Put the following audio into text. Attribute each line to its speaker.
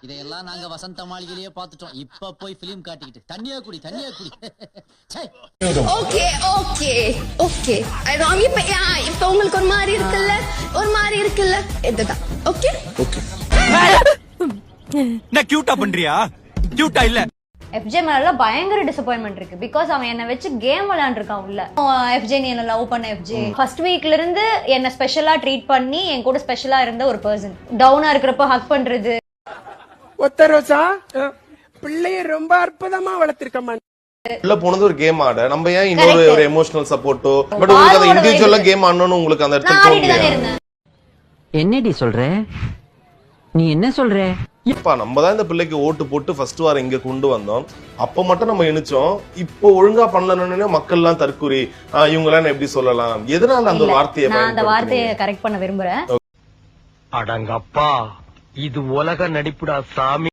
Speaker 1: இதையெல்லாம் நாங்க வசந்த மாளிகையிலேயே பார்த்துட்டோம். இப்ப போய் பிலிம் காட்டிக்கிட்டு தண்ணியா குடி.
Speaker 2: ஓகே ஓகே ஓகே இப்ப உங்களுக்கு ஒரு மாதிரி இருக்குல்ல இதுதான். ஓகே
Speaker 3: ஓகே நான் கியூட்டா பண்றியா? கியூட்டா இல்ல.
Speaker 4: FJ மேல பயங்கர டிசப்பாயின்மெண்ட் இருக்கு. பிகாஸ் அவன் என்ன வச்சு கேம் விளையாண்டுருக்கான் உள்ள. FJ நீ என்ன லவ் பண்ண FJ ஃபர்ஸ்ட் வீக்ல இருந்து என்ன ஸ்பெஷலா ட்ரீட் பண்ணி என் கூட ஸ்பெஷலா இருந்த ஒரு பர்சன். டவுனா இருக்கிறப்ப ஹக் பண்றது.
Speaker 5: ஒத்த ரோசா பிள்ளைய ரொம்ப அற்புதமா வளர்த்திருக்கமா.
Speaker 6: உள்ள போனது ஒரு கேம் ஆட, நம்ம ஏன் இன்னொரு ஒரு எமோஷனல் சப்போர்ட்டோ பட் உங்களுக்கு அந்த இண்டிவிஜுவலா கேம் ஆடணும்னு உங்களுக்கு அந்த இடத்துல தோணலையா?
Speaker 1: என்னடி சொல்ற நீ? என்ன சொல்ற?
Speaker 6: இப்ப நம்ம தான் இந்த பிள்ளைக்கு ஓட்டு போட்டு ஃபர்ஸ்ட் வாரம் இங்க கொண்டு வந்தோம். அப்ப மட்டும் நம்ம நினைச்சோம் இப்போ ஒழுங்கா பண்ணலன்னு மக்கள் எல்லாம் தற்குறி இவங்க எல்லாம் எப்படி சொல்லலாம்? எதனால அந்த வார்த்தையை
Speaker 4: நான் அந்த வார்த்தையை கரெக்ட் பண்ண விரும்புறேன்.
Speaker 7: அடங்கப்பா இது உலக நடிப்புடா சாமி.